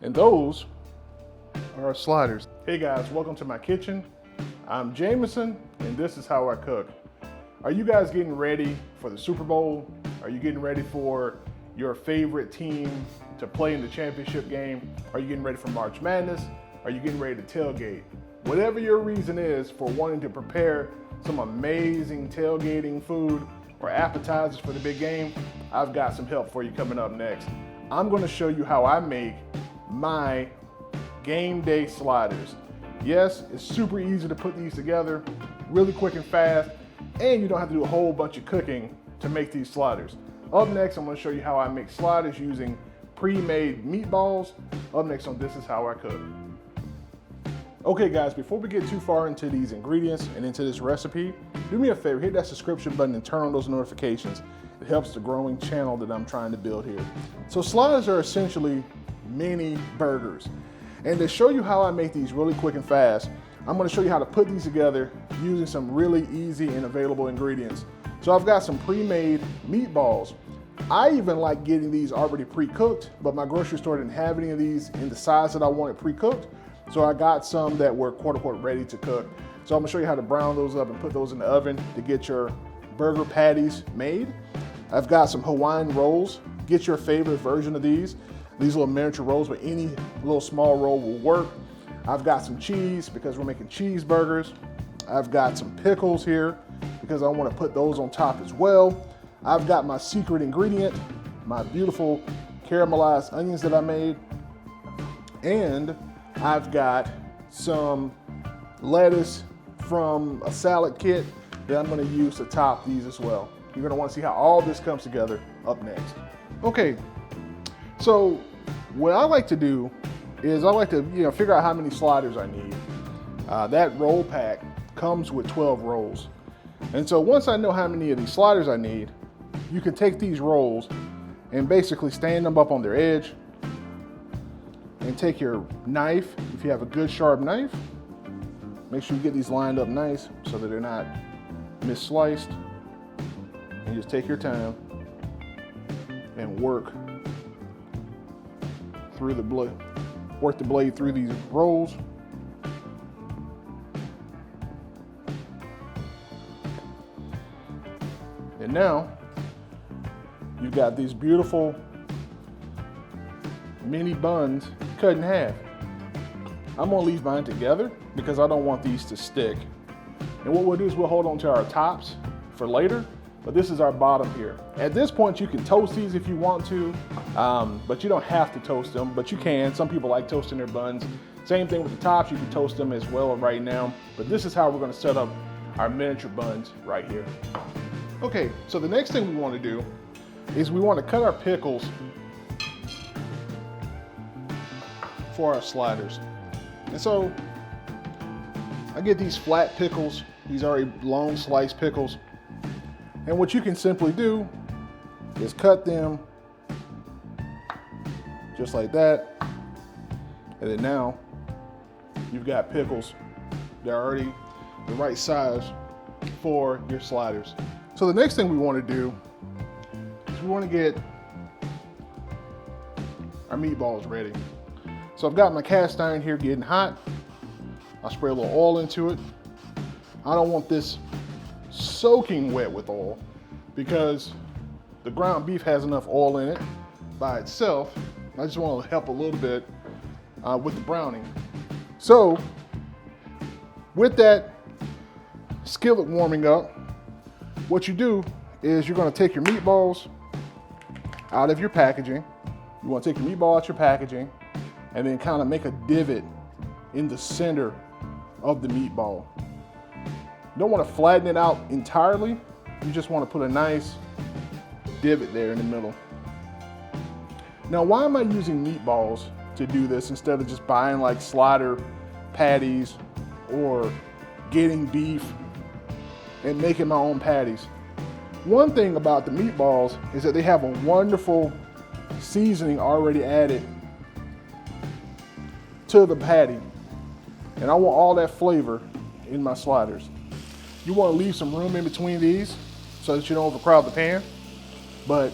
And those are our sliders. Hey guys, welcome to my kitchen. I'm Jamison, and this is how I cook. Are you guys getting ready for the Super Bowl? Are you getting ready for your favorite team to play in the championship game? Are you getting ready for March Madness? Are you getting ready to tailgate? Whatever your reason is for wanting to prepare some amazing tailgating food or appetizers for the big game, I've got some help for you coming up next. I'm going to show you how I make my game day sliders. Yes, it's super easy to put these together, really quick and fast, and you don't have to do a whole bunch of cooking to make these sliders. Up next, I'm going to show you how I make sliders using pre-made meatballs. Up next on This Is How I Cook. Okay guys, before we get too far into these ingredients and into this recipe, do me a favor, hit that subscription button and turn on those notifications. It helps the growing channel that I'm trying to build here. So sliders are essentially mini burgers. And to show you how I make these really quick and fast, I'm going to show you how to put these together using some really easy and available ingredients. So I've got some pre-made meatballs. I even like getting these already pre-cooked, but my grocery store didn't have any of these in the size that I wanted pre-cooked. So I got some that were quote unquote ready to cook. So I'm gonna show you how to brown those up and put those in the oven to get your burger patties made. I've got some Hawaiian Rolls. Get your favorite version of these. These little miniature rolls, but any little small roll will work. I've got some cheese because we're making cheeseburgers. I've got some pickles here because I want to put those on top as well. I've got my secret ingredient, my beautiful caramelized onions that I made. And I've got some lettuce from a salad kit that I'm going to use to top these as well. You're going to want to see how all this comes together up next. Okay, so what I like to do is I like to figure out how many sliders I need. That roll pack comes with 12 rolls. And so once I know how many of these sliders I need, you can take these rolls and basically stand them up on their edge and take your knife, if you have a good sharp knife, make sure you get these lined up nice so that they're not missliced. And just take your time and work through the blade, work the blade through these rolls. And now you've got these beautiful mini buns cut in half. I'm gonna leave mine together because I don't want these to stick. And what we'll do is we'll hold on to our tops for later, but this is our bottom here. At this point, you can toast these if you want to, but you don't have to toast them, but you can. Some people like toasting their buns. Same thing with the tops, you can toast them as well right now, but this is how we're gonna set up our miniature buns right here. Okay, so the next thing we wanna do is we wanna cut our pickles for our sliders. And so I get these flat pickles, these already long sliced pickles. And what you can simply do is cut them just like that. And then now you've got pickles that are already the right size for your sliders. So the next thing we want to do is we want to get our meatballs ready. So I've got my cast iron here getting hot. I'll spray a little oil into it. I don't want this soaking wet with oil because the ground beef has enough oil in it by itself. I just want to help a little bit with the browning. So with that skillet warming up, what you do is you're going to take your meatballs out of your packaging. You want to take your meatball out your packaging and then kind of make a divot in the center of the meatball. You don't want to flatten it out entirely. You just want to put a nice divot there in the middle. Now, why am I using meatballs to do this instead of just buying like slider patties or getting beef and making my own patties? One thing about the meatballs is that they have a wonderful seasoning already added to the patty. And I want all that flavor in my sliders. You want to leave some room in between these so that you don't overcrowd the pan. But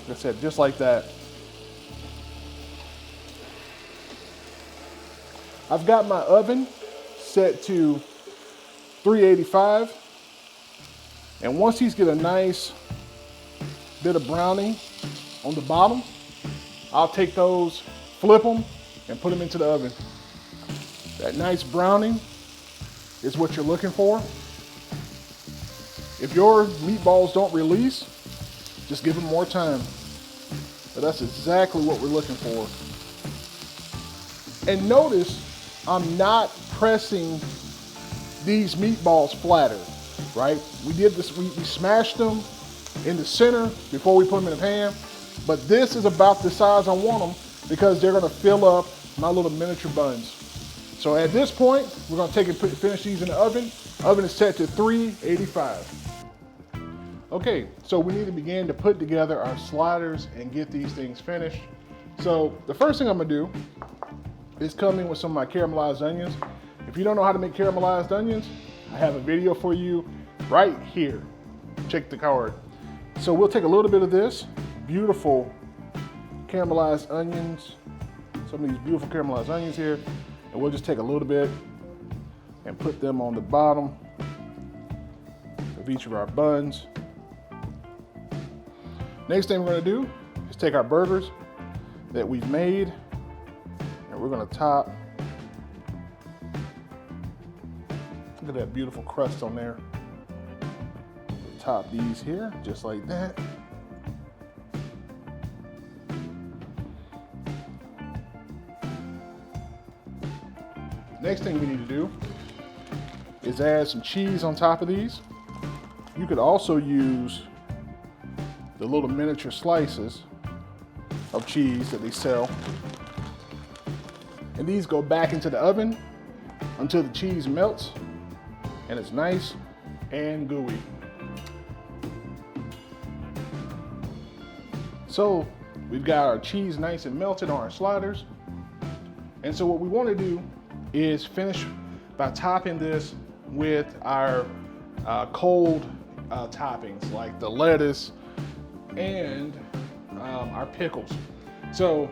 like I said, just like that, I've got my oven set to 385. And once these get a nice bit of browning on the bottom, I'll take those, flip them, and put them into the oven. That nice browning is what you're looking for. If your meatballs don't release, just give them more time. But that's exactly what we're looking for. And notice, I'm not pressing these meatballs flatter, right? We did this, we smashed them in the center before we put them in the pan, but this is about the size I want them because they're gonna fill up my little miniature buns. So at this point, we're gonna take and finish these in the oven. Oven is set to 385. Okay, so we need to begin to put together our sliders and get these things finished. So the first thing I'm gonna do is come in with some of my caramelized onions. If you don't know how to make caramelized onions, I have a video for you right here. Check the card. So we'll take a little bit of this beautiful caramelized onions, some of these beautiful caramelized onions here, and we'll just take a little bit and put them on the bottom of each of our buns. Next thing we're gonna do is take our burgers that we've made and we're gonna top. Look at that beautiful crust on there. We'll top these here, just like that. Next thing we need to do is add some cheese on top of these. You could also use the little miniature slices of cheese that they sell. And these go back into the oven until the cheese melts and it's nice and gooey. So we've got our cheese nice and melted on our sliders. And so what we want to do is finish by topping this with our cold toppings like the lettuce and our pickles. So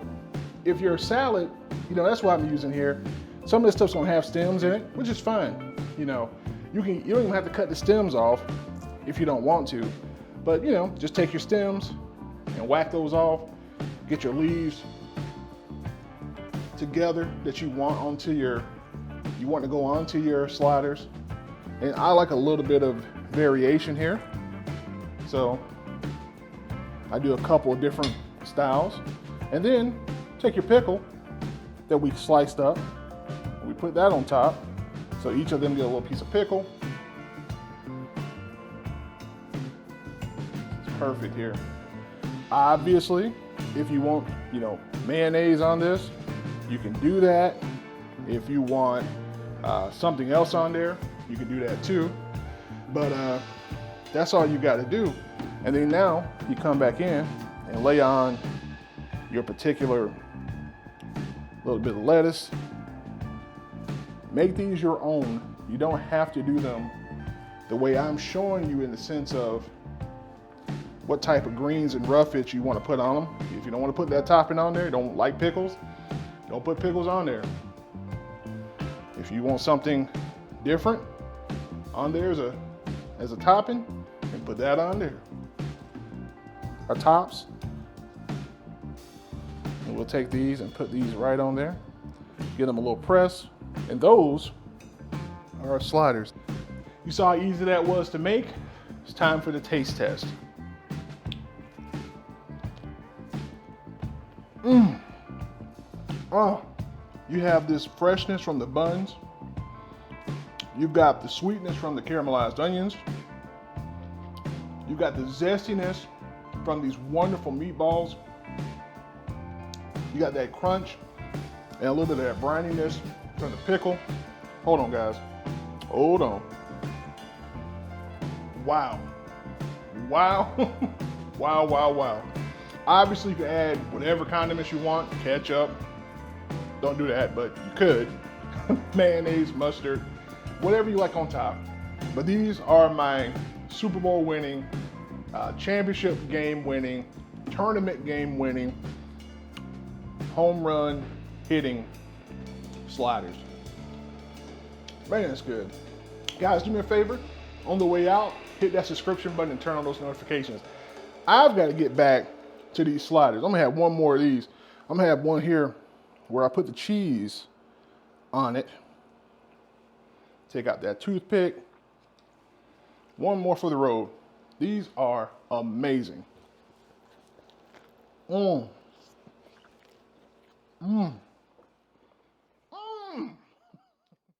if your salad, that's what I'm using here. Some of this stuff's gonna have stems in it, which is fine. You don't even have to cut the stems off if you don't want to. But just take your stems and whack those off. Get your leaves together that you want to go onto your sliders. And I like a little bit of variation here. So I do a couple of different styles. And then take your pickle that we sliced up, and we put that on top. So each of them get a little piece of pickle. It's perfect here. Obviously, if you want, mayonnaise on this, you can do that. If you want something else on there, you can do that too. But that's all you got to do. And then now you come back in and lay on your particular little bit of lettuce. Make these your own. You don't have to do them the way I'm showing you in the sense of what type of greens and roughage you want to put on them. If you don't want to put that topping on there, you don't like pickles, don't put pickles on there. If you want something different on there as a topping, and put that on there. Our tops. And we'll take these and put these right on there. Get them a little press. And those are our sliders. You saw how easy that was to make. It's time for the taste test. Oh, you have this freshness from the buns. You've got the sweetness from the caramelized onions. You've got the zestiness from these wonderful meatballs. You got that crunch and a little bit of that brininess from the pickle. Hold on, guys. Hold on. Wow. Wow. Wow, wow, wow. Obviously, you can add whatever condiments you want. Ketchup. Don't do that, but you could. Mayonnaise, mustard, whatever you like on top. But these are my Super Bowl winning, championship game winning, tournament game winning, home run hitting sliders. Man, it's good. Guys, do me a favor. On the way out, hit that subscription button and turn on those notifications. I've got to get back to these sliders. I'm gonna have one more of these. I'm gonna have one here where I put the cheese on it. Take out that toothpick. One more for the road. These are amazing. Mmm. Mmm.